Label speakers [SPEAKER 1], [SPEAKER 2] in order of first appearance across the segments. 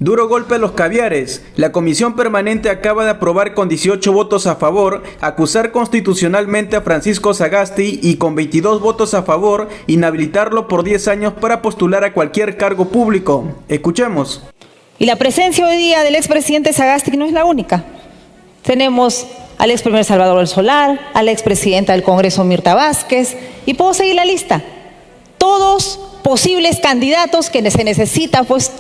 [SPEAKER 1] Duro golpe a los caviares. La Comisión Permanente acaba de aprobar con 18 votos a favor acusar constitucionalmente a Francisco Sagasti y con 22 votos a favor inhabilitarlo por 10 años para postular a cualquier cargo público. Escuchemos.
[SPEAKER 2] Y la presencia hoy día del expresidente Sagasti no es la única. Tenemos al ex primer Salvador del Solar, a la expresidenta del Congreso Mirta Vázquez, y puedo seguir la lista. Todos posibles candidatos que se necesita, pues,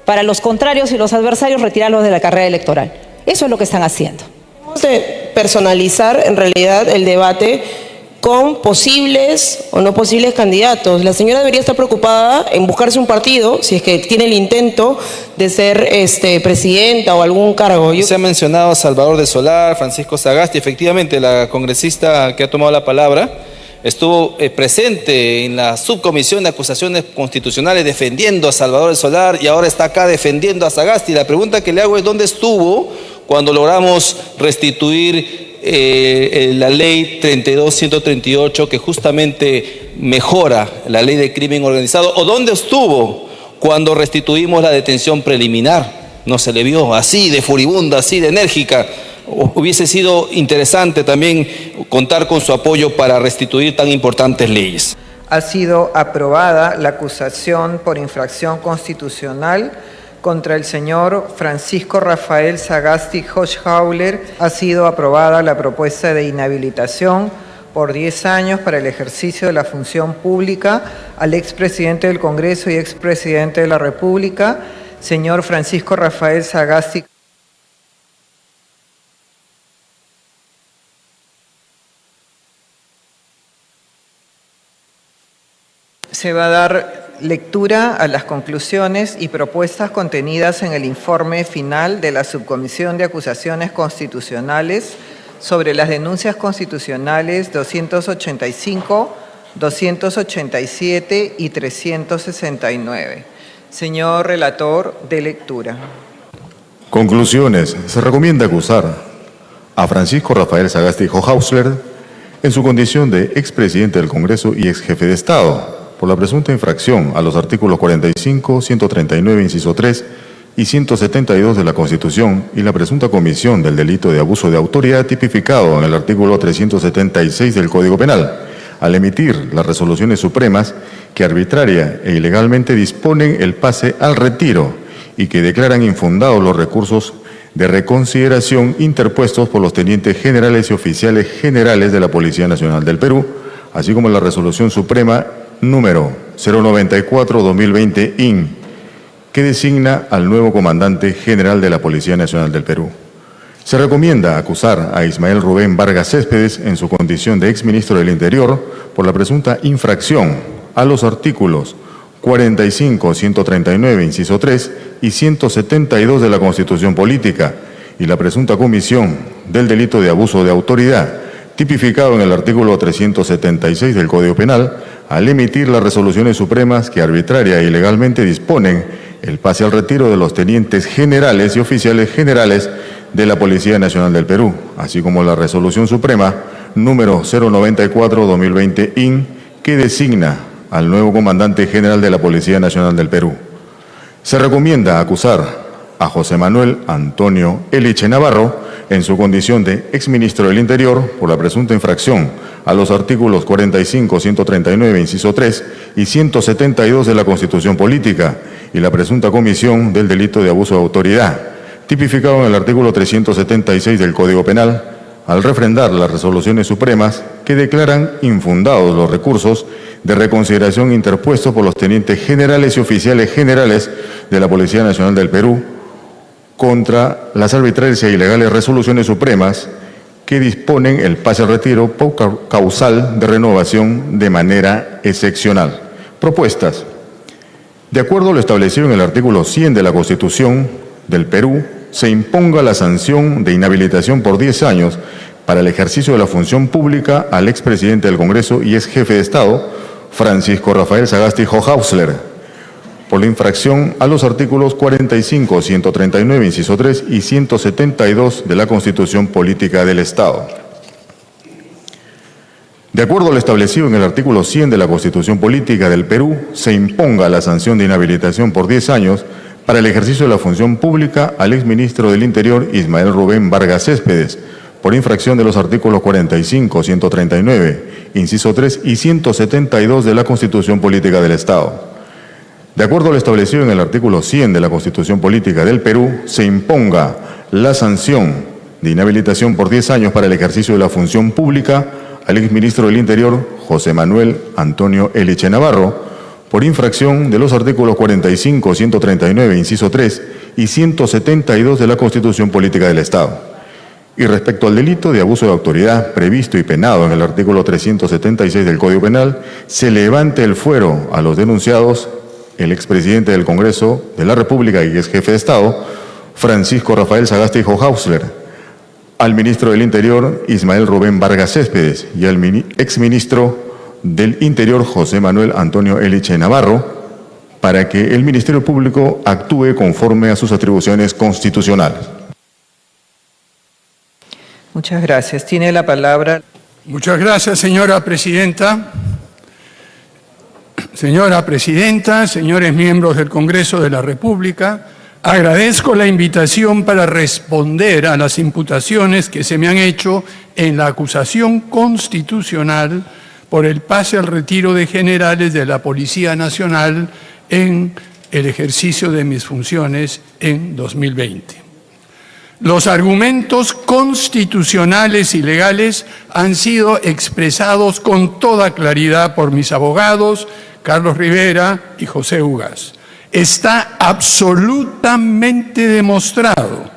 [SPEAKER 2] para los contrarios y los adversarios, retirarlos de la carrera electoral. Eso es lo que están haciendo.
[SPEAKER 3] Tenemos de personalizar en realidad el debate con posibles o no posibles candidatos. La señora debería estar preocupada en buscarse un partido, si es que tiene el intento de ser presidenta o algún cargo.
[SPEAKER 4] Se ha mencionado a Salvador del Solar, Francisco Sagasti. Efectivamente, la congresista que ha tomado la palabra estuvo presente en la subcomisión de acusaciones constitucionales defendiendo a Salvador del Solar y ahora está acá defendiendo a Sagasti. La pregunta que le hago es ¿dónde estuvo cuando logramos restituir la ley 32.138 que justamente mejora la ley de crimen organizado? ¿O dónde estuvo cuando restituimos la detención preliminar? No se le vio así de furibunda, así de enérgica. Hubiese sido interesante también contar con su apoyo para restituir tan importantes leyes.
[SPEAKER 5] Ha sido aprobada la acusación por infracción constitucional contra el señor Francisco Rafael Sagasti Hochhauser. Ha sido aprobada la propuesta de inhabilitación por 10 años para el ejercicio de la función pública al expresidente del Congreso y expresidente de la República, señor Francisco Rafael Sagasti. Se va a dar lectura a las conclusiones y propuestas contenidas en el informe final de la Subcomisión de Acusaciones Constitucionales sobre las denuncias constitucionales 285, 287 y 369. Señor relator, de lectura.
[SPEAKER 6] Conclusiones. Se recomienda acusar a Francisco Rafael Sagasti Hochhauser en su condición de expresidente del Congreso y exjefe de Estado por la presunta infracción a los artículos 45, 139, inciso 3 y 172 de la Constitución y la presunta comisión del delito de abuso de autoridad tipificado en el artículo 376 del Código Penal, al emitir las resoluciones supremas que arbitraria e ilegalmente disponen el pase al retiro y que declaran infundados los recursos de reconsideración interpuestos por los tenientes generales y oficiales generales de la Policía Nacional del Perú, así como la resolución suprema número 094-2020-IN, que designa al nuevo comandante general de la Policía Nacional del Perú. Se recomienda acusar a Ismael Rubén Vargas Céspedes en su condición de exministro del Interior por la presunta infracción a los artículos 45, 139, inciso 3 y 172 de la Constitución Política y la presunta comisión del delito de abuso de autoridad, tipificado en el artículo 376 del Código Penal, al emitir las resoluciones supremas que arbitraria e ilegalmente disponen el pase al retiro de los tenientes generales y oficiales generales de la Policía Nacional del Perú, así como la resolución suprema número 094-2020-IN, que designa al nuevo comandante general de la Policía Nacional del Perú. Se recomienda acusar a José Manuel Antonio Eliche Navarro en su condición de exministro del Interior por la presunta infracción a los artículos 45, 139, inciso 3 y 172 de la Constitución Política y la presunta comisión del delito de abuso de autoridad, tipificado en el artículo 376 del Código Penal, al refrendar las resoluciones supremas que declaran infundados los recursos de reconsideración interpuestos por los tenientes generales y oficiales generales de la Policía Nacional del Perú contra las arbitrarias e ilegales resoluciones supremas que disponen el pase al retiro por causal de renovación de manera excepcional. Propuestas. De acuerdo a lo establecido en el artículo 100 de la Constitución del Perú, se imponga la sanción de inhabilitación por 10 años para el ejercicio de la función pública al expresidente del Congreso y exjefe de Estado, Francisco Rafael Sagasti Hochhauser, por la infracción a los artículos 45, 139, inciso 3 y 172 de la Constitución Política del Estado. De acuerdo a lo establecido en el artículo 100 de la Constitución Política del Perú, se imponga la sanción de inhabilitación por 10 años para el ejercicio de la función pública al exministro del Interior Ismael Rubén Vargas Céspedes, por infracción de los artículos 45, 139, inciso 3 y 172 de la Constitución Política del Estado. De acuerdo a lo establecido en el artículo 100 de la Constitución Política del Perú, se imponga la sanción de inhabilitación por 10 años para el ejercicio de la función pública al exministro del Interior José Manuel Antonio Eliche Navarro, por infracción de los artículos 45, 139, inciso 3 y 172 de la Constitución Política del Estado. Y respecto al delito de abuso de autoridad previsto y penado en el artículo 376 del Código Penal, se levante el fuero a los denunciados, el expresidente del Congreso de la República y ex jefe de Estado, Francisco Rafael Sagasti Hochhausler, al ministro del Interior, Ismael Rubén Vargas Céspedes, y al exministro del Interior, José Manuel Antonio Eliche Navarro, para que el Ministerio Público actúe conforme a sus atribuciones constitucionales.
[SPEAKER 5] Muchas gracias. Tiene la palabra.
[SPEAKER 7] Muchas gracias, señora presidenta. Señora presidenta, señores miembros del Congreso de la República, agradezco la invitación para responder a las imputaciones que se me han hecho en la acusación constitucional por el pase al retiro de generales de la Policía Nacional en el ejercicio de mis funciones en 2020. Los argumentos constitucionales y legales han sido expresados con toda claridad por mis abogados, Carlos Rivera y José Ugas. Está absolutamente demostrado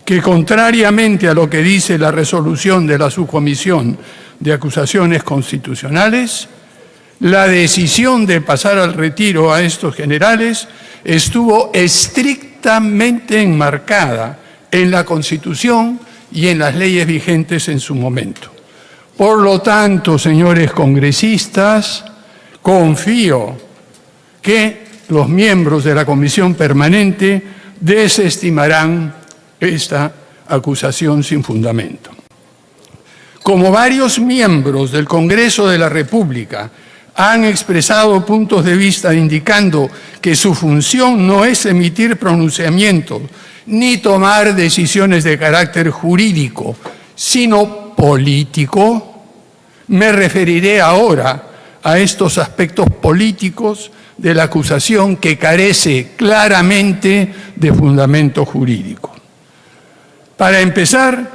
[SPEAKER 7] que, contrariamente a lo que dice la resolución de la Subcomisión de Acusaciones Constitucionales, la decisión de pasar al retiro a estos generales estuvo estrictamente enmarcada en la Constitución y en las leyes vigentes en su momento. Por lo tanto, señores congresistas, confío que los miembros de la Comisión Permanente desestimarán esta acusación sin fundamento. Como varios miembros del Congreso de la República han expresado puntos de vista indicando que su función no es emitir pronunciamientos ni tomar decisiones de carácter jurídico, sino político, me referiré ahora a estos aspectos políticos de la acusación que carece claramente de fundamento jurídico. Para empezar,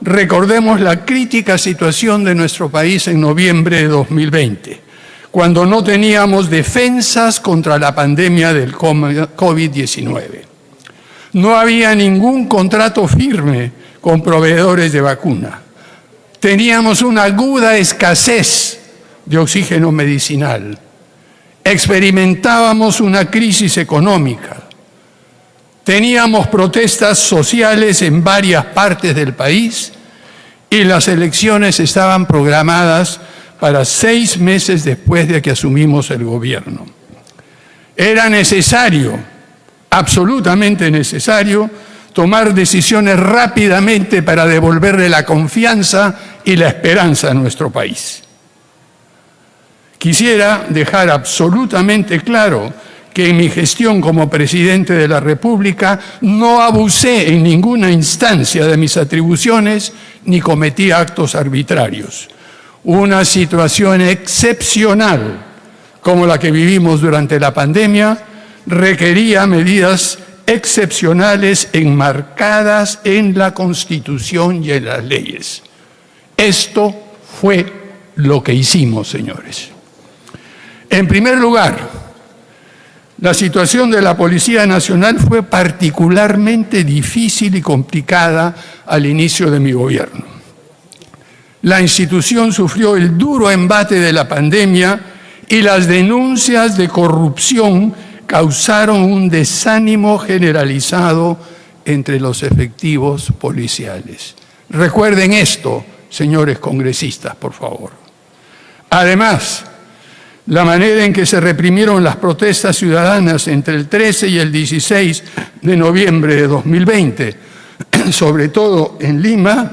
[SPEAKER 7] recordemos la crítica situación de nuestro país en noviembre de 2020, cuando no teníamos defensas contra la pandemia del COVID-19. No había ningún contrato firme con proveedores de vacuna. Teníamos una aguda escasez de oxígeno medicinal. Experimentábamos una crisis económica. Teníamos protestas sociales en varias partes del país y las elecciones estaban programadas para 6 meses después de que asumimos el gobierno. Era necesario, absolutamente necesario, tomar decisiones rápidamente para devolverle la confianza y la esperanza a nuestro país. Quisiera dejar absolutamente claro que en mi gestión como presidente de la República no abusé en ninguna instancia de mis atribuciones ni cometí actos arbitrarios. Una situación excepcional como la que vivimos durante la pandemia requería medidas excepcionales enmarcadas en la Constitución y en las leyes. Esto fue lo que hicimos, señores. En primer lugar, la situación de la Policía Nacional fue particularmente difícil y complicada al inicio de mi gobierno. La institución sufrió el duro embate de la pandemia y las denuncias de corrupción causaron un desánimo generalizado entre los efectivos policiales. Recuerden esto, señores congresistas, por favor. Además, la manera en que se reprimieron las protestas ciudadanas entre el 13 y el 16 de noviembre de 2020, sobre todo en Lima,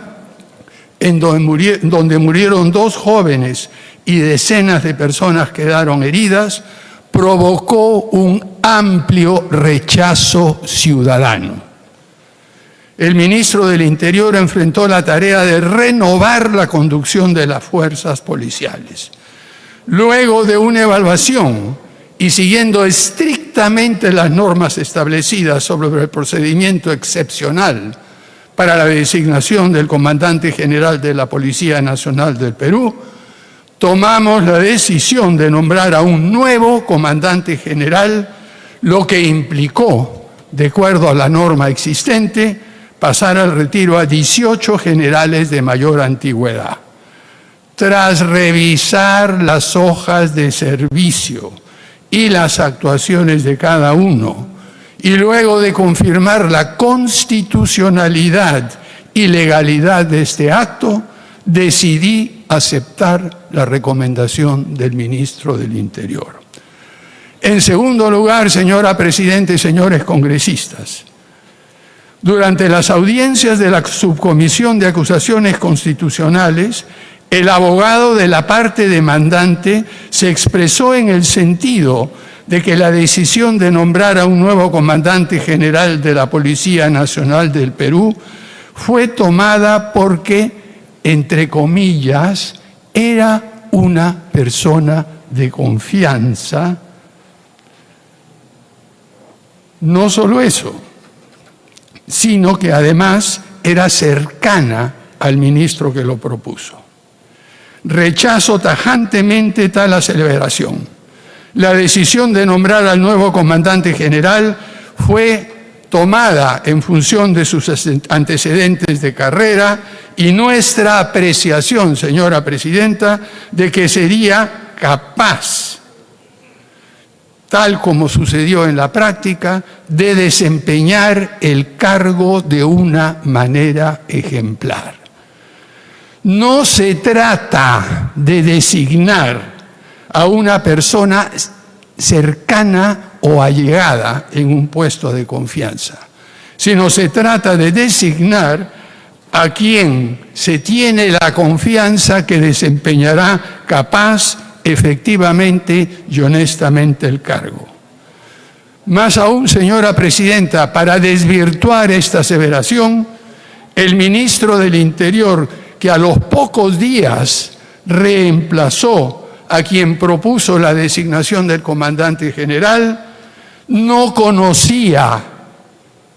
[SPEAKER 7] en donde murieron 2 jóvenes y decenas de personas quedaron heridas, provocó un amplio rechazo ciudadano. El ministro del Interior enfrentó la tarea de renovar la conducción de las fuerzas policiales. Luego de una evaluación y siguiendo estrictamente las normas establecidas sobre el procedimiento excepcional para la designación del comandante general de la Policía Nacional del Perú, tomamos la decisión de nombrar a un nuevo comandante general, lo que implicó, de acuerdo a la norma existente, pasar al retiro a 18 generales de mayor antigüedad. Tras revisar las hojas de servicio y las actuaciones de cada uno, y luego de confirmar la constitucionalidad y legalidad de este acto, decidí aceptar la recomendación del ministro del Interior. En segundo lugar, señora Presidenta y señores congresistas, durante las audiencias de la Subcomisión de Acusaciones Constitucionales, el abogado de la parte demandante se expresó en el sentido de que la decisión de nombrar a un nuevo comandante general de la Policía Nacional del Perú fue tomada porque, entre comillas, era una persona de confianza. No solo eso, sino que además era cercana al ministro que lo propuso. Rechazo tajantemente tal aseveración. La decisión de nombrar al nuevo comandante general fue tomada en función de sus antecedentes de carrera y nuestra apreciación, señora Presidenta, de que sería capaz, tal como sucedió en la práctica, de desempeñar el cargo de una manera ejemplar. No se trata de designar a una persona cercana o allegada en un puesto de confianza, sino se trata de designar a quien se tiene la confianza que desempeñará capaz, efectivamente y honestamente el cargo. Más aún, señora Presidenta, para desvirtuar esta aseveración, el ministro del Interior, que a los pocos días reemplazó a quien propuso la designación del comandante general, no conocía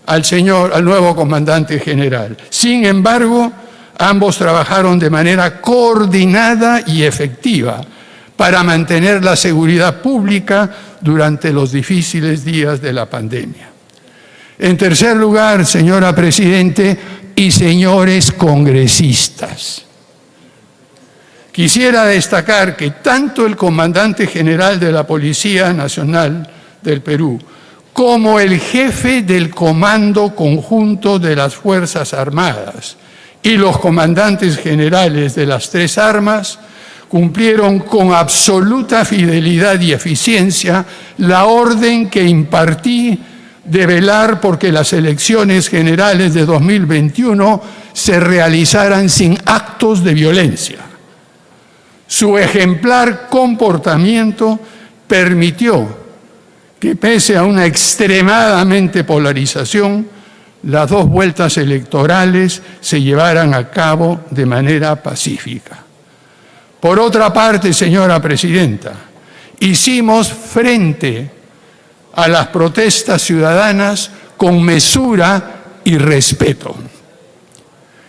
[SPEAKER 7] al nuevo comandante general. Sin embargo, ambos trabajaron de manera coordinada y efectiva para mantener la seguridad pública durante los difíciles días de la pandemia. En tercer lugar, señora Presidente y señores congresistas, quisiera destacar que tanto el comandante general de la Policía Nacional del Perú como el jefe del Comando Conjunto de las Fuerzas Armadas y los comandantes generales de las tres armas cumplieron con absoluta fidelidad y eficiencia la orden que impartí de velar porque las elecciones generales de 2021 se realizaran sin actos de violencia. Su ejemplar comportamiento permitió que, pese a una extremadamente polarización, las dos vueltas electorales se llevaran a cabo de manera pacífica. Por otra parte, señora Presidenta, hicimos frente a las protestas ciudadanas con mesura y respeto.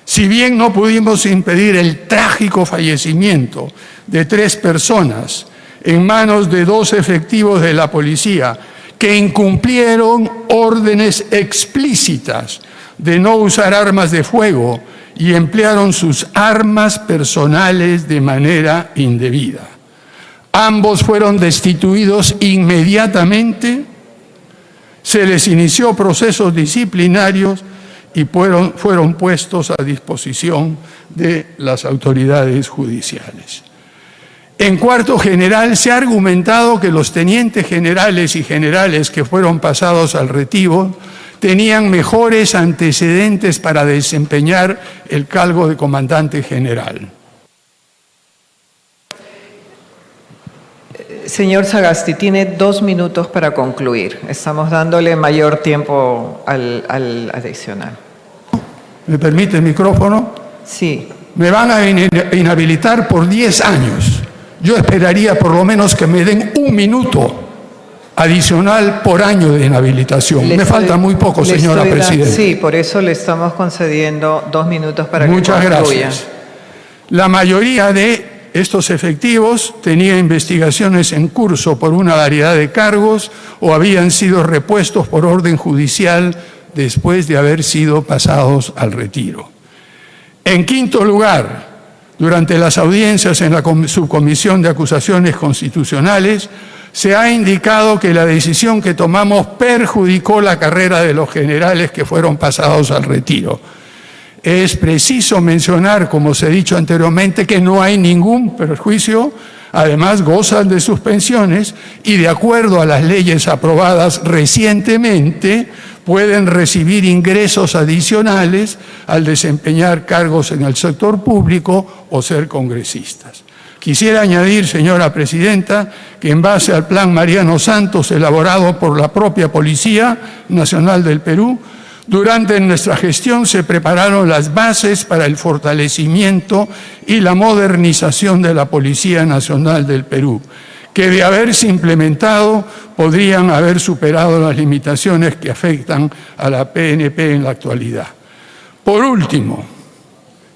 [SPEAKER 7] Si bien no pudimos impedir el trágico fallecimiento de 3 personas en manos de 2 efectivos de la policía que incumplieron órdenes explícitas de no usar armas de fuego y emplearon sus armas personales de manera indebida. Ambos fueron destituidos inmediatamente, se les inició procesos disciplinarios y fueron puestos a disposición de las autoridades judiciales. En cuarto general, se ha argumentado que los tenientes generales y generales que fueron pasados al retiro tenían mejores antecedentes para desempeñar el cargo de comandante general.
[SPEAKER 5] Señor Sagasti, tiene 2 minutos para concluir. Estamos dándole mayor tiempo al adicional.
[SPEAKER 7] ¿Me permite el micrófono?
[SPEAKER 5] Sí.
[SPEAKER 7] Me van a inhabilitar por 10 años. Yo esperaría por lo menos que me den 1 minuto adicional por año de inhabilitación. Me falta muy poco, señora presidenta.
[SPEAKER 5] Sí, por eso le estamos concediendo 2 minutos para que concluya.
[SPEAKER 7] Muchas gracias. La mayoría de estos efectivos tenía investigaciones en curso por una variedad de cargos o habían sido repuestos por orden judicial después de haber sido pasados al retiro. En quinto lugar, durante las audiencias en la Subcomisión de Acusaciones Constitucionales, se ha indicado que la decisión que tomamos perjudicó la carrera de los generales que fueron pasados al retiro. Es preciso mencionar, como se ha dicho anteriormente, que no hay ningún perjuicio, además gozan de sus pensiones y de acuerdo a las leyes aprobadas recientemente pueden recibir ingresos adicionales al desempeñar cargos en el sector público o ser congresistas. Quisiera añadir, señora presidenta, que en base al Plan Mariano Santos elaborado por la propia Policía Nacional del Perú, durante nuestra gestión se prepararon las bases para el fortalecimiento y la modernización de la Policía Nacional del Perú, que de haberse implementado podrían haber superado las limitaciones que afectan a la PNP en la actualidad. Por último,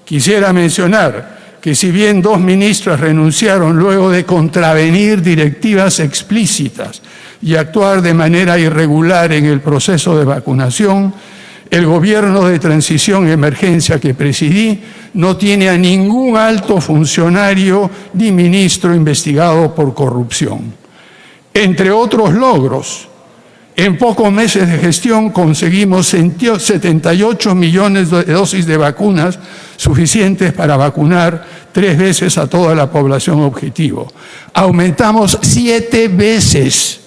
[SPEAKER 7] quisiera mencionar que si bien 2 ministras renunciaron luego de contravenir directivas explícitas y actuar de manera irregular en el proceso de vacunación, el gobierno de transición y emergencia que presidí no tiene a ningún alto funcionario ni ministro investigado por corrupción. Entre otros logros, en pocos meses de gestión conseguimos 78 millones de dosis de vacunas suficientes para vacunar 3 veces a toda la población objetivo. Aumentamos 7 veces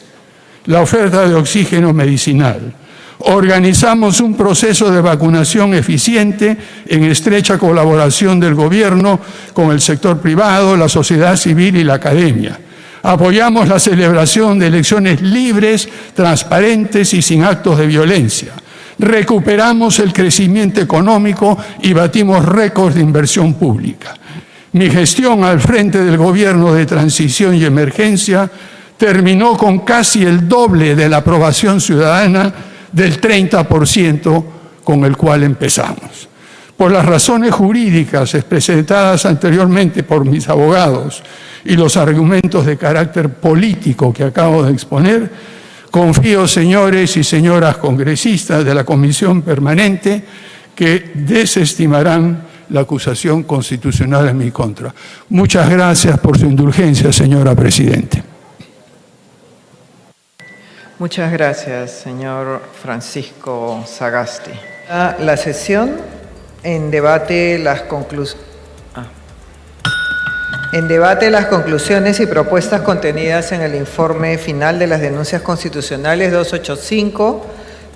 [SPEAKER 7] la oferta de oxígeno medicinal. Organizamos un proceso de vacunación eficiente en estrecha colaboración del gobierno con el sector privado, la sociedad civil y la academia. Apoyamos la celebración de elecciones libres, transparentes y sin actos de violencia. Recuperamos el crecimiento económico y batimos récords de inversión pública. Mi gestión al frente del gobierno de transición y emergencia terminó con casi el doble de la aprobación ciudadana del 30% con el cual empezamos. Por las razones jurídicas presentadas anteriormente por mis abogados y los argumentos de carácter político que acabo de exponer, confío, señores y señoras congresistas de la Comisión Permanente, que desestimarán la acusación constitucional en mi contra. Muchas gracias por su indulgencia, señora Presidenta.
[SPEAKER 5] Muchas gracias, señor Francisco Sagasti. La sesión en debate las conclusiones y propuestas contenidas en el informe final de las denuncias constitucionales 285,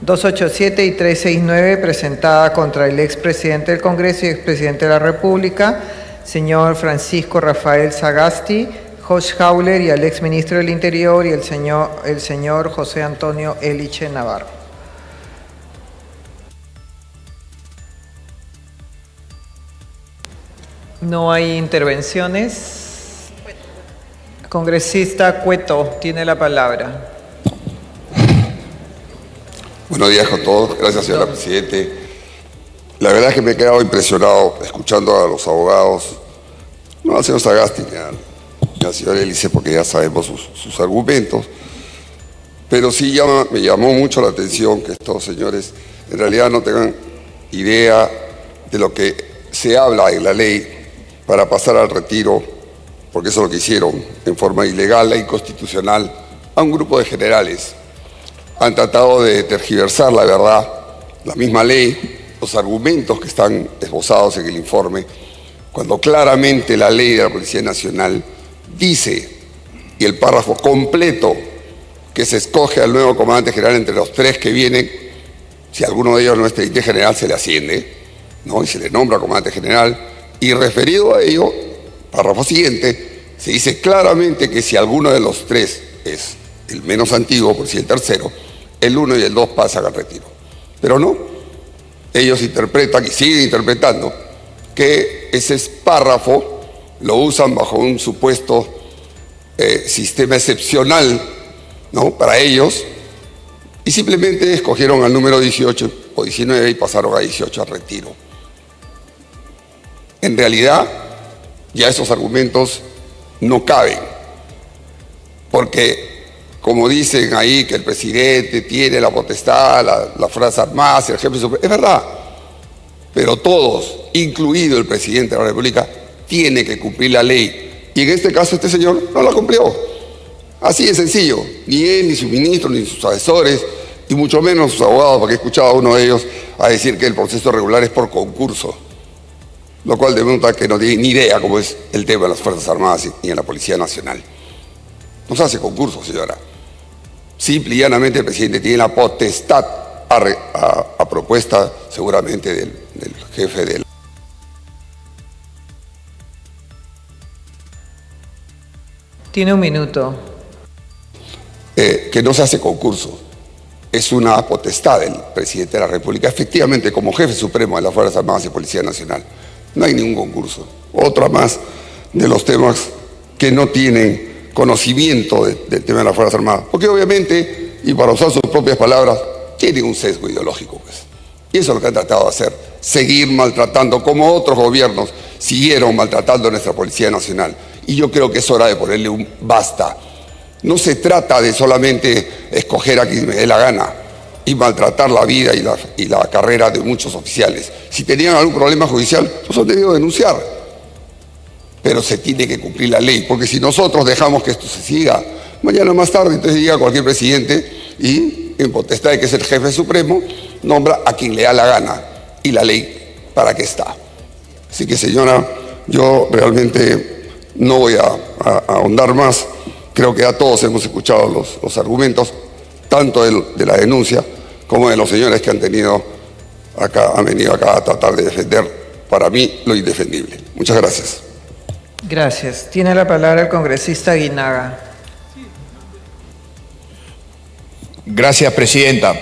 [SPEAKER 5] 287 y 369 presentada contra el expresidente del Congreso y expresidente de la República, señor Francisco Rafael Sagasti, Josh Hauler, y al exministro del Interior y el señor José Antonio Eliche Navarro. No hay intervenciones. Congresista Cueto tiene la palabra.
[SPEAKER 8] Buenos días con todos. Gracias, señora Presidente. La verdad es que me he quedado impresionado escuchando a los abogados, no al señor Sagasti ni al señor Eliche, porque ya sabemos sus argumentos, pero sí me llamó mucho la atención que estos señores en realidad no tengan idea de lo que se habla en la ley para pasar al retiro, porque eso es lo que hicieron en forma ilegal e inconstitucional a un grupo de generales. Han tratado de tergiversar la verdad, la misma ley, los argumentos que están esbozados en el informe, cuando claramente la ley de la Policía Nacional dice, y el párrafo completo, que se escoge al nuevo comandante general entre los 3 que vienen. Si alguno de ellos no es teniente general, se le asciende, ¿no? Y se le nombra comandante general. Y referido a ello, párrafo siguiente, se se dice claramente que si alguno de los tres es el menos antiguo, por si el tercero, el 1 y el 2 pasan al retiro. Pero no, ellos interpretan y siguen interpretando que ese párrafo lo usan bajo un supuesto sistema excepcional, ¿no?, para ellos, y simplemente escogieron al número 18 o 19 y pasaron a 18 al retiro. En realidad, ya esos argumentos no caben, porque como dicen ahí que el presidente tiene la potestad, las Fuerzas Armadas y el jefe supremo, es verdad, pero todos, incluido el presidente de la República, tiene que cumplir la ley, y en este caso este señor no la cumplió. Así de sencillo, ni él, ni su ministro, ni sus asesores, y mucho menos sus abogados, porque he escuchado a uno de ellos a decir que el proceso regular es por concurso, lo cual denota que no tiene ni idea cómo es el tema de las Fuerzas Armadas y en la Policía Nacional. No se hace concurso, señora. Simple y llanamente el presidente tiene la potestad a propuesta seguramente del jefe del...
[SPEAKER 5] Tiene un minuto.
[SPEAKER 8] Que no se hace concurso. Es una potestad del presidente de la República, efectivamente, como jefe supremo de las Fuerzas Armadas y Policía Nacional. No hay ningún concurso. Otra más de los temas que no tienen conocimiento del tema de las Fuerzas Armadas. Porque obviamente, y para usar sus propias palabras, tienen un sesgo ideológico, pues. Y eso es lo que han tratado de hacer. Seguir maltratando, como otros gobiernos siguieron maltratando a nuestra Policía Nacional. Y yo creo que es hora de ponerle un basta. No se trata de solamente escoger a quien me dé la gana y maltratar la vida y la carrera de muchos oficiales. Si tenían algún problema judicial, los han debido denunciar. Pero se tiene que cumplir la ley, porque si nosotros dejamos que esto se siga, mañana más tarde entonces llega cualquier presidente y, en potestad de que es el jefe supremo, nombra a quien le da la gana. Y la ley, ¿para qué está? Así que, señora, yo realmente no voy a ahondar más. Creo que ya todos hemos escuchado los argumentos, tanto de la denuncia como de los señores que han venido acá a tratar de defender, para mí, lo indefendible. Muchas gracias.
[SPEAKER 5] Gracias. Tiene la palabra el congresista Aguinaga.
[SPEAKER 9] Gracias, presidenta.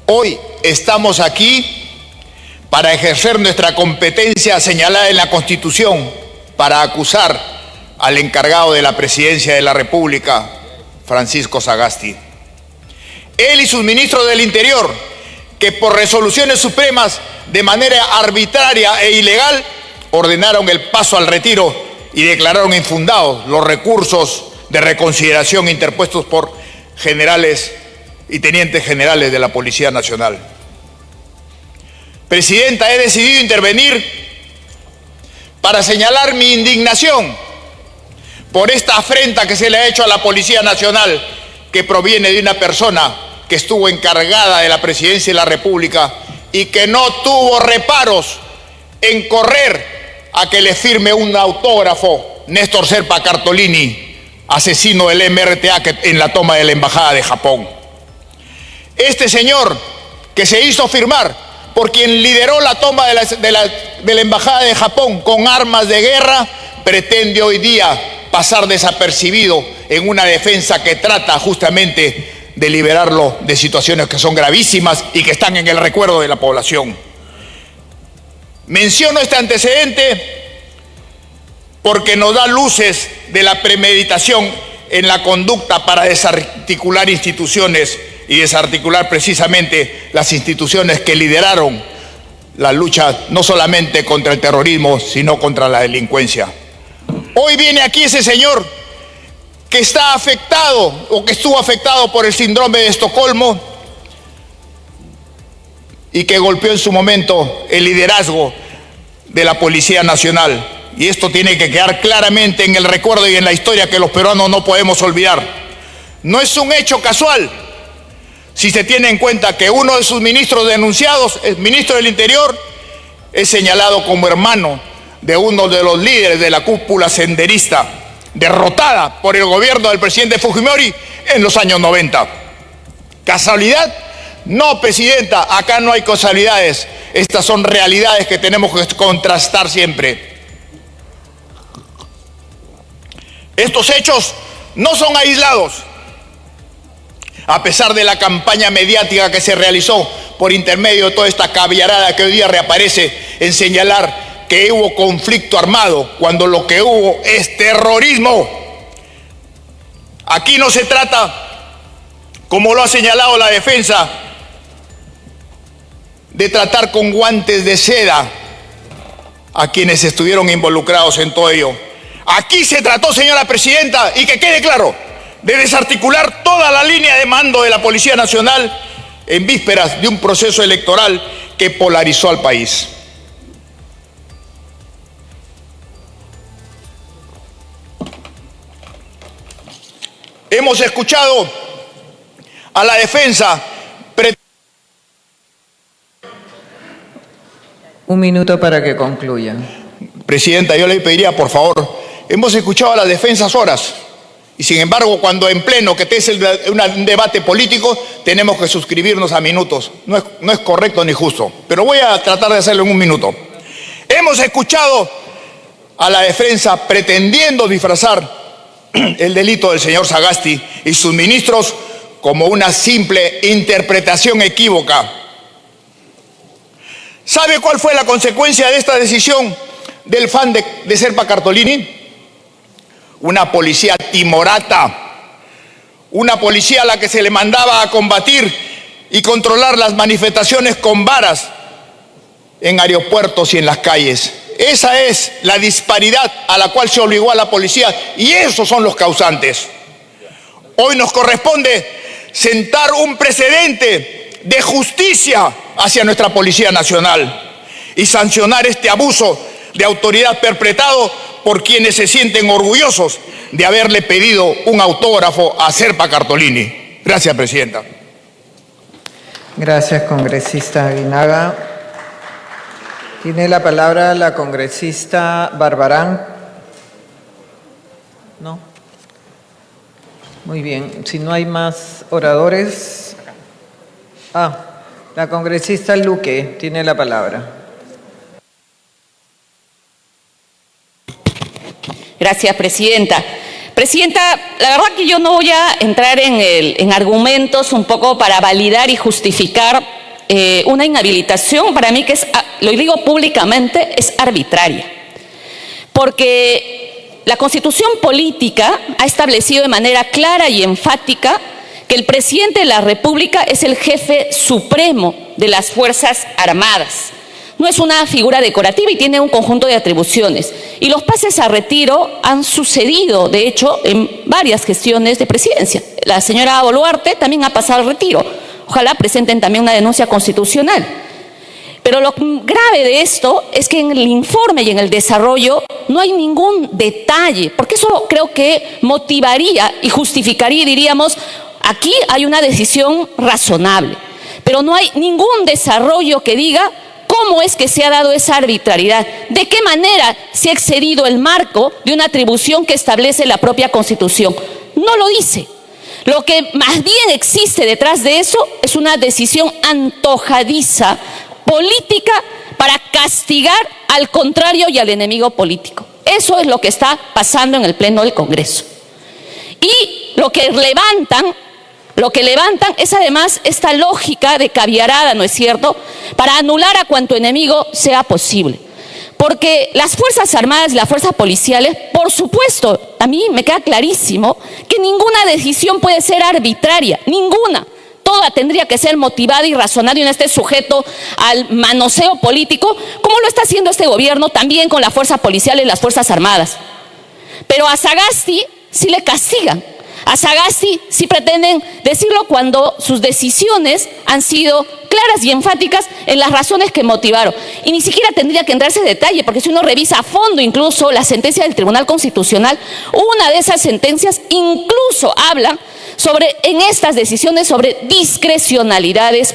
[SPEAKER 9] Hoy estamos aquí para ejercer nuestra competencia señalada en la Constitución, para acusar al encargado de la Presidencia de la República, Francisco Sagasti. Él y sus ministros del Interior, que por resoluciones supremas, de manera arbitraria e ilegal, ordenaron el paso al retiro y declararon infundados los recursos de reconsideración interpuestos por generales y tenientes generales de la Policía Nacional. Presidenta, he decidido intervenir para señalar mi indignación por esta afrenta que se le ha hecho a la Policía Nacional, que proviene de una persona que estuvo encargada de la Presidencia de la República y que no tuvo reparos en correr a que le firme un autógrafo Néstor Serpa Cartolini, asesino del MRTA en la toma de la Embajada de Japón. Este señor, que se hizo firmar por quien lideró la toma de la Embajada de Japón con armas de guerra, pretende hoy día pasar desapercibido en una defensa que trata justamente de liberarlo de situaciones que son gravísimas y que están en el recuerdo de la población. Menciono este antecedente porque nos da luces de la premeditación en la conducta para desarticular instituciones y desarticular precisamente las instituciones que lideraron la lucha no solamente contra el terrorismo, sino contra la delincuencia. Hoy viene aquí ese señor que está afectado o que estuvo afectado por el síndrome de Estocolmo y que golpeó en su momento el liderazgo de la Policía Nacional. Y esto tiene que quedar claramente en el recuerdo y en la historia que los peruanos no podemos olvidar. No es un hecho casual si se tiene en cuenta que uno de sus ministros denunciados, el ministro del Interior, es señalado como hermano de uno de los líderes de la cúpula senderista, derrotada por el gobierno del presidente Fujimori en los años 90. ¿Casualidad? No, presidenta, acá no hay casualidades. Estas son realidades que tenemos que contrastar siempre. Estos hechos no son aislados. A pesar de la campaña mediática que se realizó por intermedio de toda esta caviarada que hoy día reaparece en señalar que hubo conflicto armado, cuando lo que hubo es terrorismo. Aquí no se trata, como lo ha señalado la defensa, de tratar con guantes de seda a quienes estuvieron involucrados en todo ello. Aquí se trató, señora presidenta, y que quede claro, de desarticular toda la línea de mando de la Policía Nacional en vísperas de un proceso electoral que polarizó al país. Hemos escuchado a la defensa.
[SPEAKER 5] Un minuto para que concluya.
[SPEAKER 9] Presidenta, yo le pediría, por favor, hemos escuchado a las defensas horas, y sin embargo, cuando en pleno, que es un debate político, tenemos que suscribirnos a minutos. No es correcto ni justo, pero voy a tratar de hacerlo en un minuto. Hemos escuchado a la defensa pretendiendo disfrazar el delito del señor Sagasti y sus ministros como una simple interpretación equívoca. ¿Sabe cuál fue la consecuencia de esta decisión del fan de Serpa Cartolini? Una policía timorata, una policía a la que se le mandaba a combatir y controlar las manifestaciones con varas en aeropuertos y en las calles. Esa es la disparidad a la cual se obligó a la policía, y esos son los causantes. Hoy nos corresponde sentar un precedente de justicia hacia nuestra Policía Nacional y sancionar este abuso de autoridad perpetrado por quienes se sienten orgullosos de haberle pedido un autógrafo a Serpa Cartolini. Gracias, presidenta.
[SPEAKER 5] Gracias, congresista Aguinaga. Tiene la palabra la congresista Barbarán. ¿No? Muy bien. Si no hay más oradores. La congresista Luque tiene la palabra.
[SPEAKER 10] Gracias, presidenta. Presidenta, la verdad que yo no voy a entrar en argumentos un poco para validar y justificar una inhabilitación, para mí que es, lo digo públicamente, es arbitraria. Porque la Constitución política ha establecido de manera clara y enfática que el presidente de la República es el jefe supremo de las Fuerzas Armadas. No es una figura decorativa y tiene un conjunto de atribuciones. Y los pases a retiro han sucedido, de hecho, en varias gestiones de presidencia. La señora Boluarte también ha pasado al retiro. Ojalá presenten también una denuncia constitucional. Pero lo grave de esto es que en el informe y en el desarrollo no hay ningún detalle, porque eso creo que motivaría y justificaría y diríamos, aquí hay una decisión razonable. Pero no hay ningún desarrollo que diga cómo es que se ha dado esa arbitrariedad, de qué manera se ha excedido el marco de una atribución que establece la propia Constitución. No lo dice. Lo que más bien existe detrás de eso es una decisión antojadiza, política, para castigar al contrario y al enemigo político. Eso es lo que está pasando en el Pleno del Congreso. Y lo que levantan es además esta lógica de caviarada, ¿no es cierto?, para anular a cuanto enemigo sea posible. Porque las Fuerzas Armadas y las Fuerzas Policiales, por supuesto, a mí me queda clarísimo que ninguna decisión puede ser arbitraria, ninguna. Toda tendría que ser motivada y razonada y no esté sujeto al manoseo político, como lo está haciendo este gobierno también con las Fuerzas Policiales y las Fuerzas Armadas. Pero a Sagasti sí le castigan. A Sagasti sí pretenden decirlo cuando sus decisiones han sido claras y enfáticas en las razones que motivaron. Y ni siquiera tendría que entrarse en detalle, porque si uno revisa a fondo incluso la sentencia del Tribunal Constitucional, una de esas sentencias incluso habla en estas decisiones sobre discrecionalidades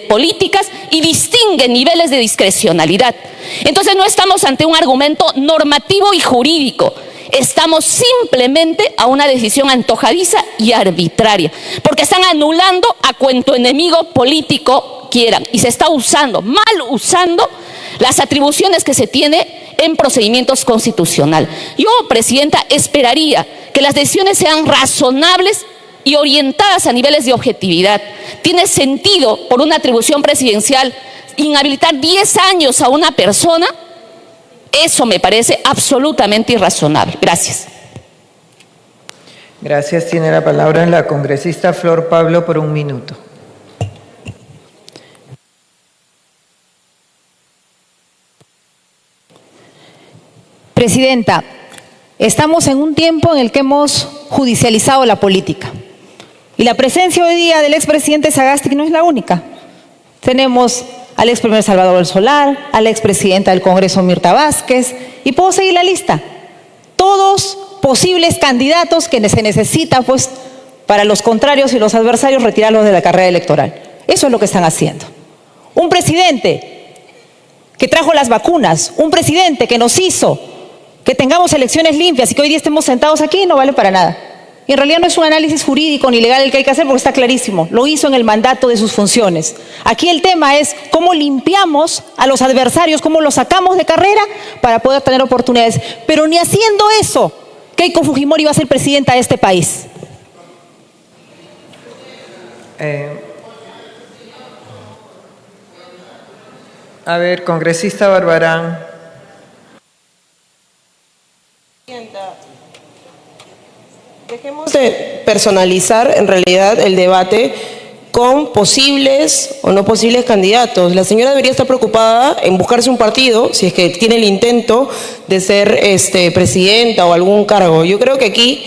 [SPEAKER 10] políticas y distingue niveles de discrecionalidad. Entonces no estamos ante un argumento normativo y jurídico. Estamos simplemente a una decisión antojadiza y arbitraria, porque están anulando a cuanto enemigo político quieran y se está usando, mal usando las atribuciones que se tiene en procedimientos constitucionales. Yo, Presidenta, esperaría que las decisiones sean razonables y orientadas a niveles de objetividad. Tiene sentido, por una atribución presidencial, inhabilitar 10 años a una persona. Eso me parece absolutamente irrazonable. Gracias.
[SPEAKER 5] Gracias. Tiene la palabra la congresista Flor Pablo por 1 minuto.
[SPEAKER 2] Presidenta, estamos en un tiempo en el que hemos judicializado la política. Y la presencia hoy día del expresidente Sagasti no es la única. Tenemos al ex primer Salvador del Solar, a la expresidenta del Congreso Mirta Vázquez, y puedo seguir la lista. Todos posibles candidatos que se necesita, pues, para los contrarios y los adversarios, retirarlos de la carrera electoral. Eso es lo que están haciendo. Un presidente que trajo las vacunas, un presidente que nos hizo que tengamos elecciones limpias y que hoy día estemos sentados aquí, no vale para nada. Y en realidad no es un análisis jurídico ni legal el que hay que hacer, porque está clarísimo. Lo hizo en el mandato de sus funciones. Aquí el tema es cómo limpiamos a los adversarios, cómo los sacamos de carrera para poder tener oportunidades. Pero ni haciendo eso, Keiko Fujimori va a ser presidenta de este país.
[SPEAKER 5] A ver, congresista Barbarán.
[SPEAKER 3] Dejemos de personalizar en realidad el debate con posibles o no posibles candidatos. La señora debería estar preocupada en buscarse un partido, si es que tiene el intento de ser presidenta o algún cargo. Yo creo que aquí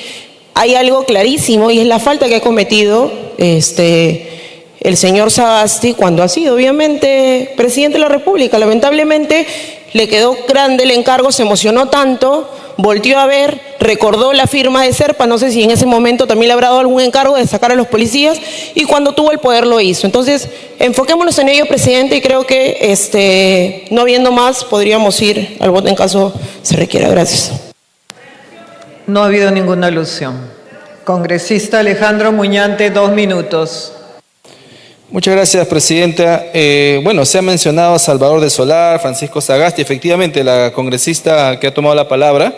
[SPEAKER 3] hay algo clarísimo y es la falta que ha cometido el señor Sagasti cuando ha sido obviamente presidente de la República. Lamentablemente le quedó grande el encargo, se emocionó tanto, volteó a ver, recordó la firma de Serpa, no sé si en ese momento también le habrá dado algún encargo de sacar a los policías, y cuando tuvo el poder lo hizo. Entonces, enfoquémonos en ello, presidente, y creo que no habiendo más, podríamos ir al voto en caso se requiera. Gracias.
[SPEAKER 5] No ha habido ninguna alusión. Congresista Alejandro Muñante, 2 minutos.
[SPEAKER 4] Muchas gracias, presidenta. Bueno, se ha mencionado a Salvador del Solar, Francisco Sagasti. Efectivamente, la congresista que ha tomado la palabra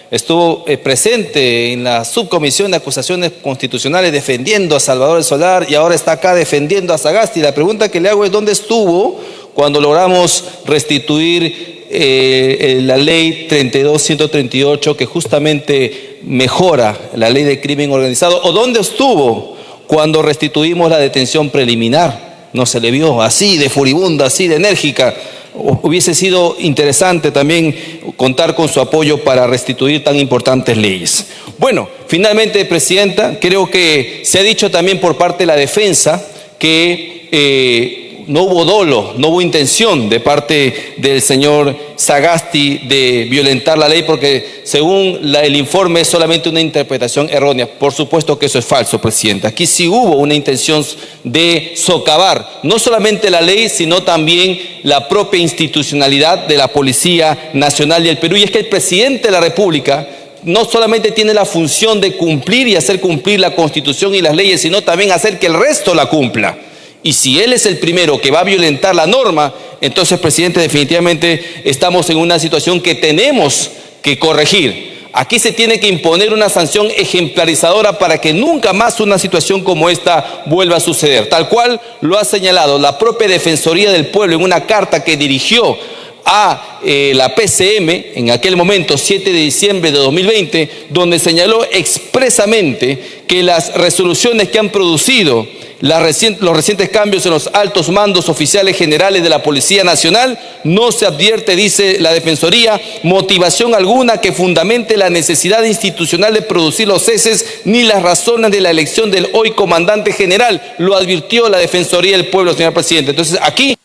[SPEAKER 4] estuvo presente en la subcomisión de acusaciones constitucionales defendiendo a Salvador del Solar y ahora está acá defendiendo a Sagasti. La pregunta que le hago es: ¿dónde estuvo cuando logramos restituir la ley 32.138 que justamente mejora la ley de crimen organizado? ¿O dónde estuvo cuando restituimos la detención preliminar? No se le vio así de furibunda, así de enérgica. Hubiese sido interesante también contar con su apoyo para restituir tan importantes leyes. Bueno, finalmente, presidenta, creo que se ha dicho también por parte de la defensa que no hubo dolo, no hubo intención de parte del señor Sagasti de violentar la ley, porque según el informe es solamente una interpretación errónea. Por supuesto que eso es falso, presidenta. Aquí sí hubo una intención de socavar no solamente la ley, sino también la propia institucionalidad de la Policía Nacional del Perú. Y es que el presidente de la República no solamente tiene la función de cumplir y hacer cumplir la Constitución y las leyes, sino también hacer que el resto la cumpla. Y si él es el primero que va a violentar la norma, entonces, presidente, definitivamente estamos en una situación que tenemos que corregir. Aquí se tiene que imponer una sanción ejemplarizadora para que nunca más una situación como esta vuelva a suceder. Tal cual lo ha señalado la propia Defensoría del Pueblo en una carta que dirigió a la PCM en aquel momento, 7 de diciembre de 2020, donde señaló expresamente que las resoluciones que han producido los recientes cambios en los altos mandos oficiales generales de la Policía Nacional, no se advierte, dice la Defensoría, motivación alguna que fundamente la necesidad institucional de producir los ceses ni las razones de la elección del hoy comandante general. Lo advirtió la Defensoría del Pueblo, señor presidente. Entonces, aquí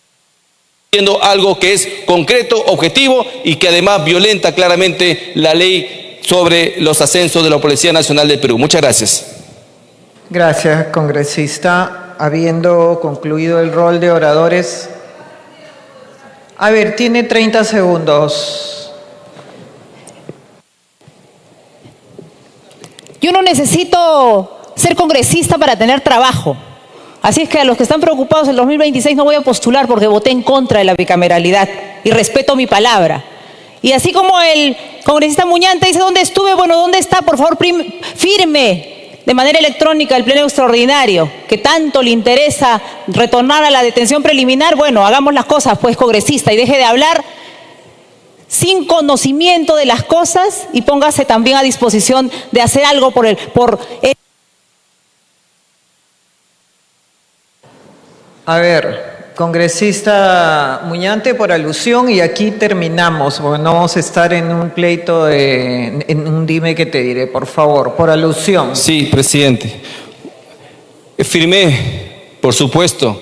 [SPEAKER 4] haciendo algo que es concreto, objetivo y que además violenta claramente la ley sobre los ascensos de la Policía Nacional del Perú. Muchas gracias.
[SPEAKER 5] Gracias, congresista. Habiendo concluido el rol de oradores. A ver, tiene 30 segundos.
[SPEAKER 2] Yo no necesito ser congresista para tener trabajo. Así es que a los que están preocupados el 2026 no voy a postular porque voté en contra de la bicameralidad y respeto mi palabra. Y así como el congresista Muñante dice, ¿dónde estuve? Bueno, ¿dónde está? Por favor, firme de manera electrónica el pleno extraordinario, que tanto le interesa retornar a la detención preliminar. Bueno, hagamos las cosas, pues, congresista, y deje de hablar sin conocimiento de las cosas y póngase también a disposición de hacer algo por el.
[SPEAKER 5] A ver, congresista Muñante, por alusión, y aquí terminamos, porque no vamos a estar en un pleito, en un dime que te diré, por favor, por alusión.
[SPEAKER 4] Sí, presidente. Firmé, por supuesto,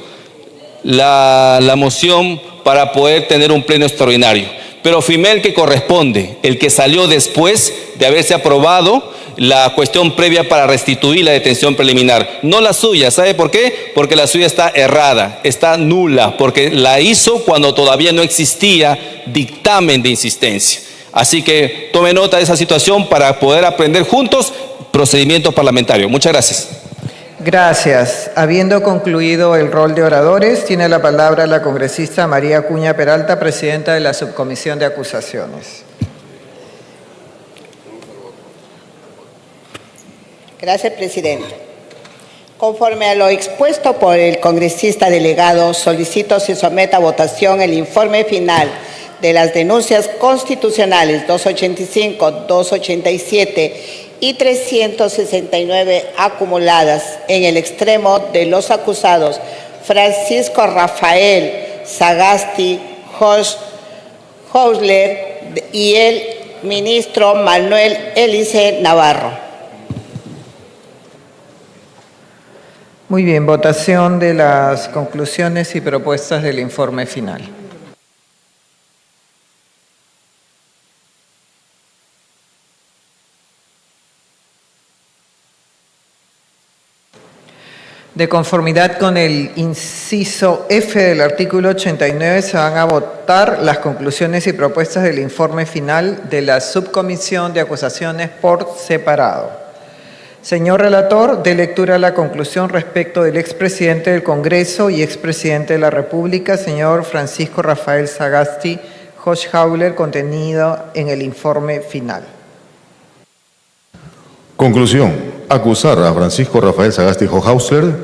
[SPEAKER 4] la moción para poder tener un pleno extraordinario, pero firmé el que corresponde, el que salió después de haberse aprobado la cuestión previa para restituir la detención preliminar, no la suya. ¿Sabe por qué? Porque la suya está errada, está nula, porque la hizo cuando todavía no existía dictamen de insistencia. Así que tome nota de esa situación para poder aprender juntos procedimiento parlamentario. Muchas gracias.
[SPEAKER 5] Gracias. Habiendo concluido el rol de oradores, tiene la palabra la congresista María Acuña Peralta, presidenta de la Subcomisión de Acusaciones.
[SPEAKER 11] Gracias, presidente. Conforme a lo expuesto por el congresista delegado, solicito se someta a votación el informe final de las denuncias constitucionales 285, 287 y 369 acumuladas en el extremo de los acusados Francisco Rafael Sagasti Houseler y el ministro Manuel Elice Navarro.
[SPEAKER 5] Muy bien, votación de las conclusiones y propuestas del informe final. De conformidad con el inciso F del artículo 89, se van a votar las conclusiones y propuestas del informe final de la Subcomisión de Acusaciones por separado. Señor relator, dé lectura a la conclusión respecto del expresidente del Congreso y expresidente de la República, señor Francisco Rafael Sagasti Hochschild, contenido en el informe final.
[SPEAKER 6] Conclusión. Acusar a Francisco Rafael Sagasti Hochschild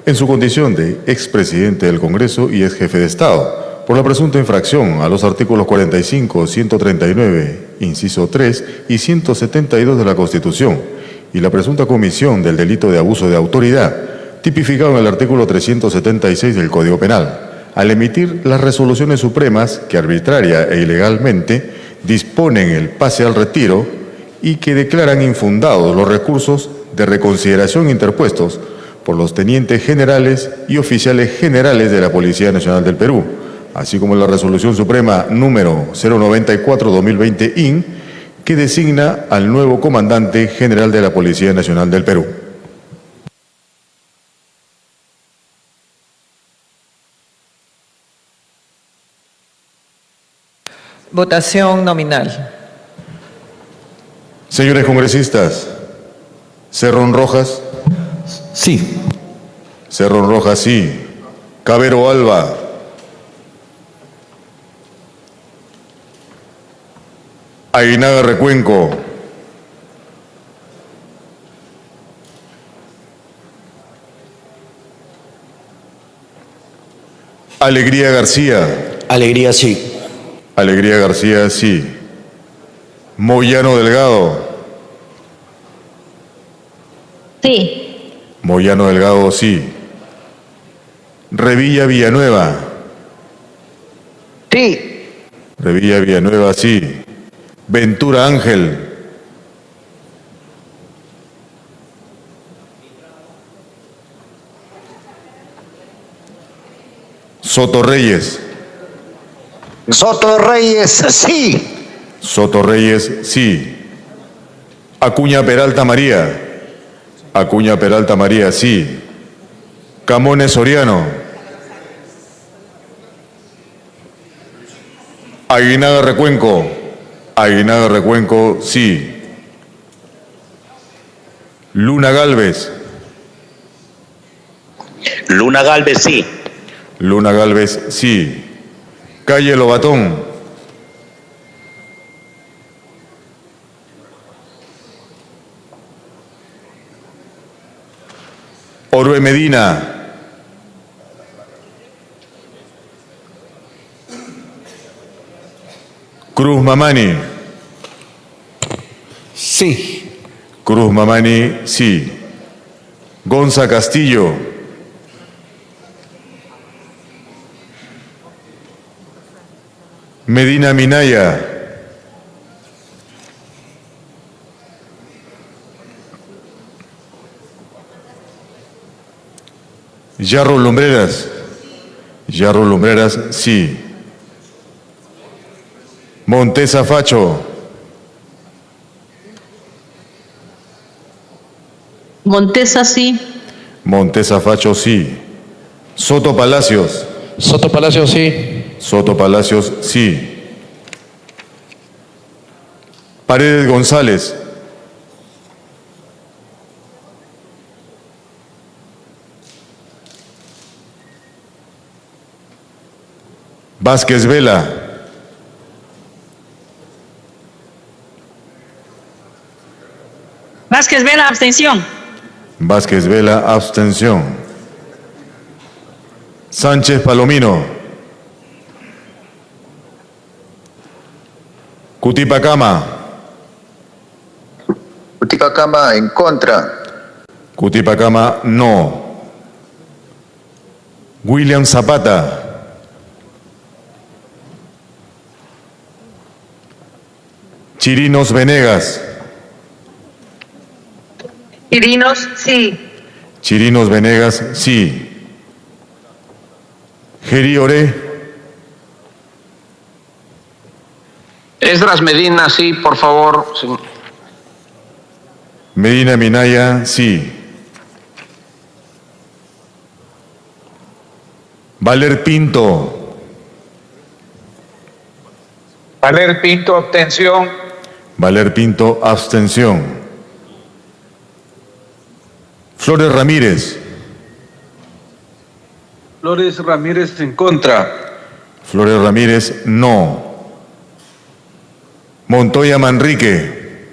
[SPEAKER 6] en su condición de expresidente del Congreso y ex jefe de Estado por la presunta infracción a los artículos 45, 139, inciso 3 y 172 de la Constitución y la presunta comisión del delito de abuso de autoridad, tipificado en el artículo 376 del Código Penal, al emitir las resoluciones supremas que arbitraria e ilegalmente disponen el pase al retiro y que declaran infundados los recursos de reconsideración interpuestos por los tenientes generales y oficiales generales de la Policía Nacional del Perú, así como la resolución suprema número 094-2020-IN, que designa al nuevo comandante general de la Policía Nacional del Perú.
[SPEAKER 5] Votación nominal.
[SPEAKER 6] Señores congresistas, Cerrón Rojas.
[SPEAKER 4] Sí.
[SPEAKER 6] Cerrón Rojas, sí. Cabero Alba. Aguinaga Recuenco. Alegría García.
[SPEAKER 12] Alegría, sí.
[SPEAKER 6] Alegría García, sí. Moyano Delgado.
[SPEAKER 2] Sí.
[SPEAKER 6] Moyano Delgado, sí. Revilla Villanueva.
[SPEAKER 12] Sí.
[SPEAKER 6] Revilla Villanueva, sí. Ventura Ángel. Soto Reyes.
[SPEAKER 12] Soto Reyes, sí.
[SPEAKER 6] Soto Reyes, sí. Acuña Peralta María. Acuña Peralta María, sí. Camones Soriano. Aguinaga Recuenco. Aguinaga Recuenco, sí. Luna Galvez.
[SPEAKER 12] Luna Galvez, sí.
[SPEAKER 6] Luna Galvez, sí. Calle Lobatón. Orue Medina. Cruz Mamani.
[SPEAKER 4] Sí.
[SPEAKER 6] Cruz Mamani, sí. Gonza Castillo. Medina Minaya. Yarro Lumbreras. Yarro Lumbreras, sí. Montesa Facho.
[SPEAKER 13] Montesa, sí.
[SPEAKER 6] Montesa Facho, sí. Soto Palacios.
[SPEAKER 4] Soto Palacio, sí.
[SPEAKER 6] Soto Palacios, sí. Paredes González. Vázquez Vela.
[SPEAKER 13] Vázquez Vela, abstención.
[SPEAKER 6] Vázquez Vela, abstención. Sánchez Palomino. Cutipacama.
[SPEAKER 12] Cutipacama en contra.
[SPEAKER 6] Cutipacama, no. William Zapata. Chirinos Venegas.
[SPEAKER 13] Chirinos, sí.
[SPEAKER 6] Chirinos Venegas, sí. Geri Oré.
[SPEAKER 14] Esdras Medina, sí, por favor. Sí.
[SPEAKER 6] Medina Minaya, sí. Valer Pinto.
[SPEAKER 14] Valer Pinto, abstención.
[SPEAKER 6] Valer Pinto, abstención. Flores Ramírez.
[SPEAKER 15] Flores Ramírez en contra.
[SPEAKER 6] Flores Ramírez, no. Montoya Manrique.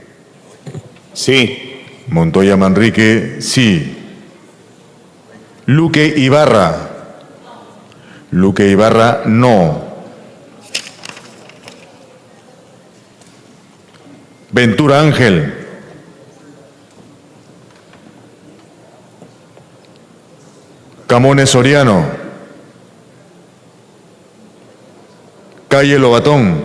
[SPEAKER 4] Sí.
[SPEAKER 6] Montoya Manrique, sí. Luque Ibarra. Luque Ibarra, no. Ventura Ángel. Camones Soriano. Calle Lobatón.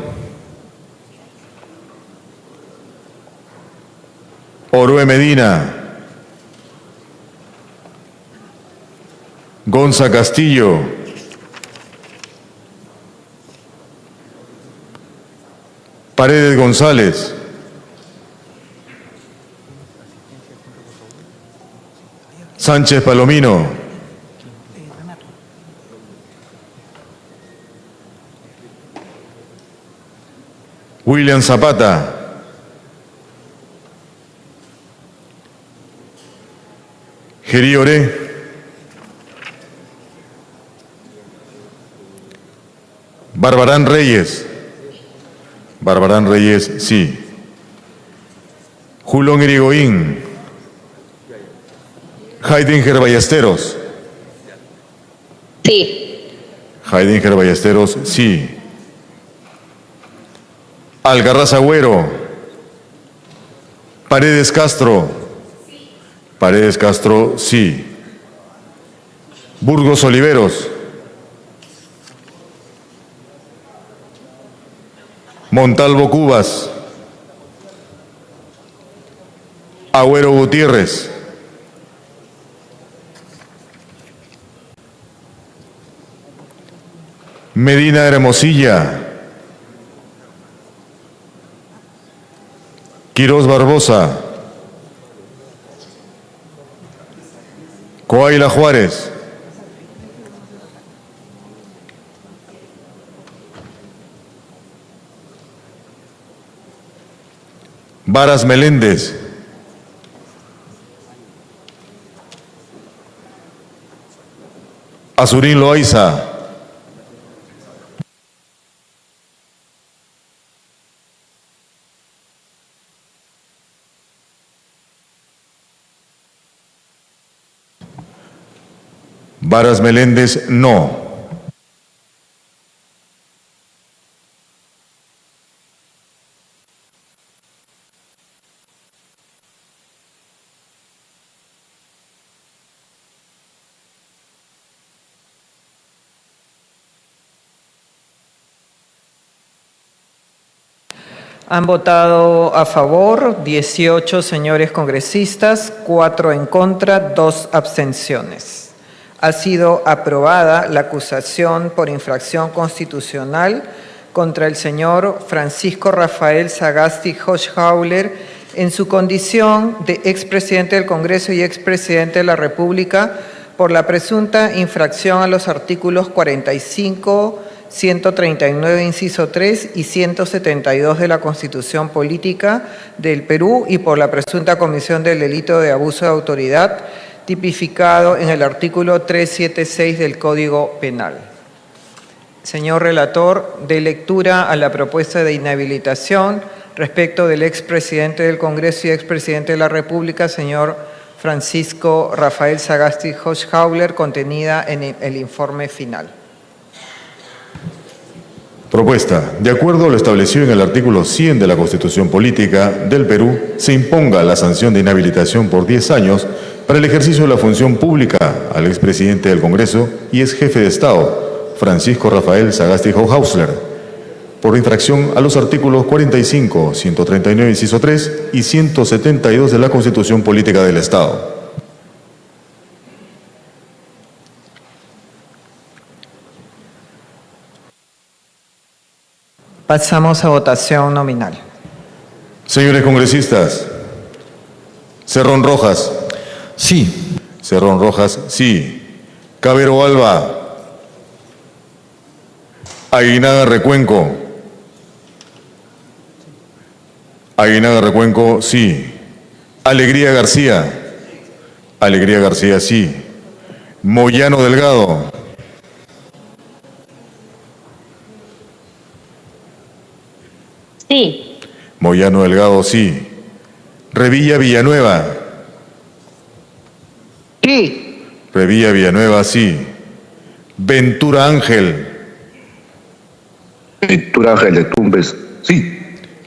[SPEAKER 6] Orue Medina. Gonza Castillo. Paredes González. Sánchez Palomino. William Zapata. Geri Oré. Barbarán Reyes. Barbarán Reyes, sí. Julón Irigoyen. Heidinger Ballesteros.
[SPEAKER 13] Sí.
[SPEAKER 6] Heidinger Ballesteros, sí. Algarraz Agüero. Paredes Castro. Paredes Castro, sí. Burgos Oliveros. Montalvo Cubas. Agüero Gutiérrez. Medina Hermosilla. Quirós Barbosa. Coaila Juárez. Varas Meléndez. Azurín Loaiza. Varas Meléndez, no.
[SPEAKER 5] Han votado a favor 18 señores congresistas, 4 en contra, 2 abstenciones. Ha sido aprobada la acusación por infracción constitucional contra el señor Francisco Rafael Sagasti Hochschild en su condición de expresidente del Congreso y expresidente de la República por la presunta infracción a los artículos 45, 139, inciso 3 y 172 de la Constitución Política del Perú y por la presunta comisión del delito de abuso de autoridad tipificado en el artículo 376 del Código Penal. Señor relator, dé lectura a la propuesta de inhabilitación respecto del expresidente del Congreso y expresidente de la República, señor Francisco Rafael Sagasti Hochschild, contenida en el informe final.
[SPEAKER 6] Propuesta. De acuerdo a lo establecido en el artículo 100 de la Constitución Política del Perú, se imponga la sanción de inhabilitación por 10 años para el ejercicio de la función pública al expresidente del Congreso y ex jefe de Estado, Francisco Rafael Sagasti Hochschild, por infracción a los artículos 45, 139, inciso 3 y 172 de la Constitución Política del Estado.
[SPEAKER 5] Pasamos a votación nominal.
[SPEAKER 6] Señores congresistas, Cerrón Rojas. Sí. Cerrón Rojas, sí. Cabero Alba. Aguinaga Recuenco. Aguinaga Recuenco, sí. Alegría García. Alegría García, sí. Moyano Delgado.
[SPEAKER 13] Sí.
[SPEAKER 6] Moyano Delgado, sí. Revilla Villanueva.
[SPEAKER 13] Sí.
[SPEAKER 6] Revilla Villanueva, sí. Ventura Ángel.
[SPEAKER 15] Ventura Ángel de Tumbes, sí.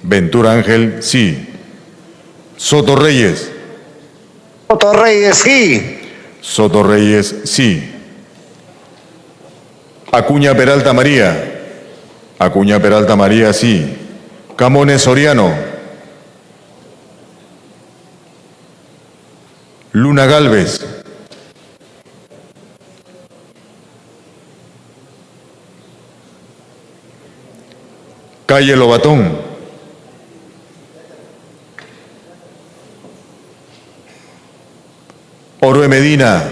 [SPEAKER 6] Ventura Ángel, sí. Soto Reyes.
[SPEAKER 15] Soto Reyes, sí.
[SPEAKER 6] Soto Reyes, sí. Acuña Peralta María. Acuña Peralta María, sí. Camones Soriano. Luna Galvez. Calle Lobatón. Orue Medina.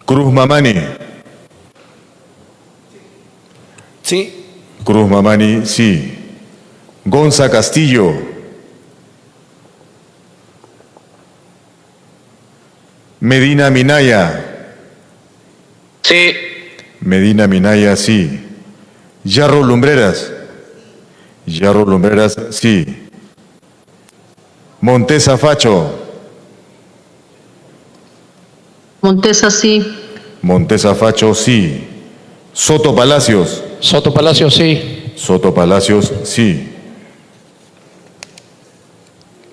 [SPEAKER 6] Cruz Mamani.
[SPEAKER 4] Sí.
[SPEAKER 6] Cruz Mamani, sí. Gonza Castillo. Medina Minaya.
[SPEAKER 14] Sí.
[SPEAKER 6] Medina Minaya, sí. Yarro Lumbreras. Yarro Lumbreras, sí. Montesa Facho.
[SPEAKER 13] Montesa, sí.
[SPEAKER 6] Montesa Facho, sí. Soto Palacios.
[SPEAKER 14] Soto Palacio, sí.
[SPEAKER 6] Soto Palacios, sí.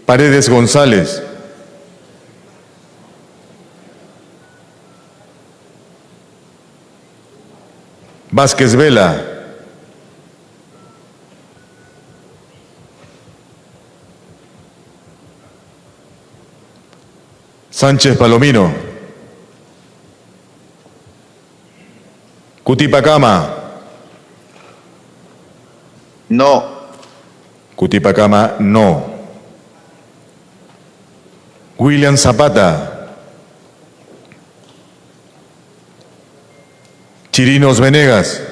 [SPEAKER 6] Paredes González. Vázquez Vela. Sánchez Palomino. Cutipacama.
[SPEAKER 12] No.
[SPEAKER 6] Cutipacama, no. William Zapata. Chirinos Venegas.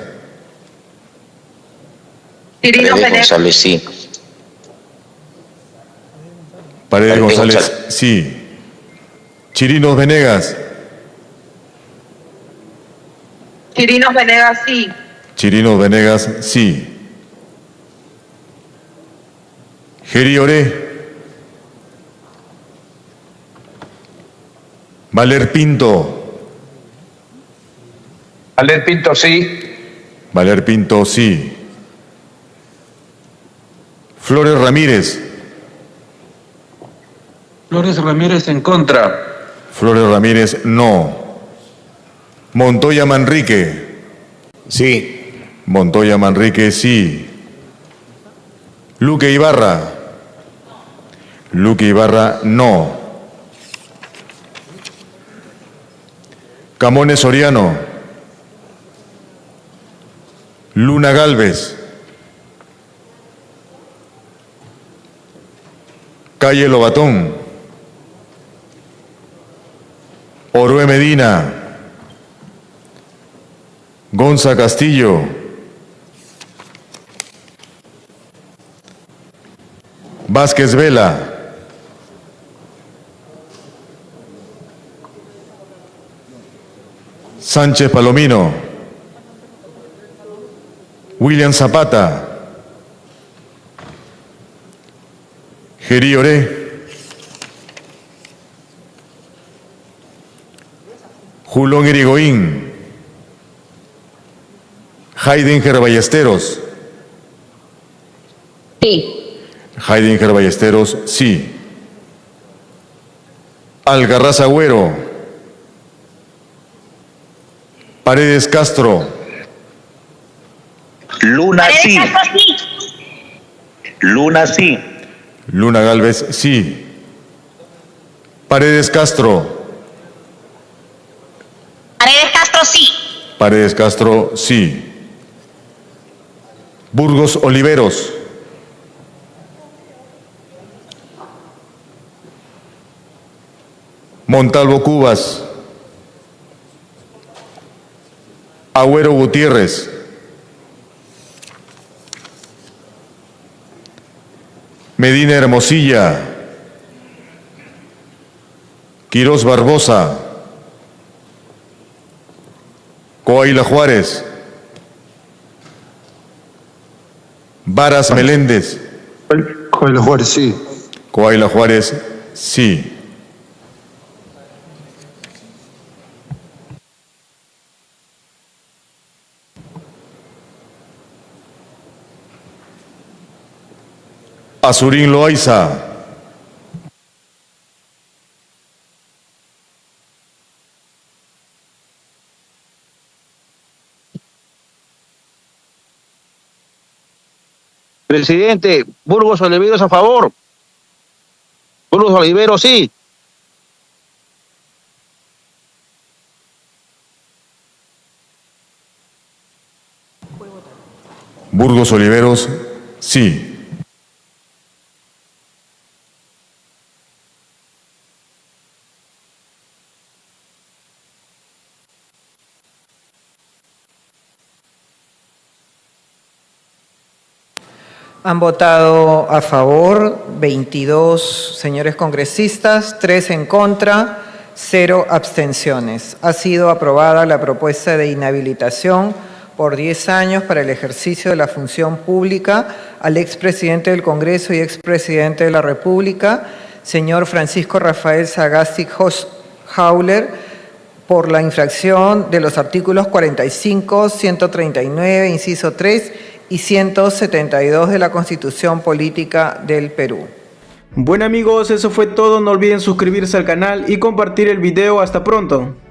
[SPEAKER 13] Chirinos Venegas.
[SPEAKER 14] González, sí.
[SPEAKER 6] Paredes González, sí. Chirinos Venegas.
[SPEAKER 13] Chirinos Venegas, sí.
[SPEAKER 6] Chirinos Venegas, sí. Geri Oré. Valer Pinto.
[SPEAKER 14] Valer Pinto, sí.
[SPEAKER 6] Valer Pinto, sí. Flores Ramírez.
[SPEAKER 14] Flores Ramírez en contra.
[SPEAKER 6] Flores Ramírez, no. Montoya Manrique.
[SPEAKER 14] Sí.
[SPEAKER 6] Montoya Manrique, sí. Luque Ibarra. Luque Ibarra, no. Camones Soriano. Luna Galvez. Calle Lobatón. Orue Medina. Gonza Castillo. Vázquez Vela. Sánchez Palomino. William Zapata. Geri Oré. Julón Irigoyen. Heidinger Ballesteros.
[SPEAKER 13] Sí.
[SPEAKER 6] Heidinger Ballesteros, sí. Algarraz Agüero. Paredes Castro.
[SPEAKER 15] Luna sí. Luna sí.
[SPEAKER 6] Luna Galvez, sí. Paredes Castro.
[SPEAKER 13] Paredes Castro, sí.
[SPEAKER 6] Paredes Castro, sí. Burgos Oliveros. Montalvo Cubas. Agüero Gutiérrez. Medina Hermosilla. Quirós Barbosa. Coahuila Juárez. Varas Meléndez.
[SPEAKER 15] Coahuila Juárez, sí.
[SPEAKER 6] Coahuila Juárez, sí. Azurín Loaiza.
[SPEAKER 14] Presidente, Burgos Oliveros a favor. Burgos Oliveros, sí.
[SPEAKER 6] Burgos Oliveros, sí.
[SPEAKER 5] Han votado a favor 22 señores congresistas, 3 en contra, 0 abstenciones. Ha sido aprobada la propuesta de inhabilitación por 10 años para el ejercicio de la función pública al expresidente del Congreso y expresidente de la República, señor Francisco Rafael Sagasti Hochschild, por la infracción de los artículos 45, 139, inciso 3 y 172 de la Constitución Política del Perú.
[SPEAKER 1] Bueno amigos, eso fue todo. No olviden suscribirse al canal y compartir el video. Hasta pronto.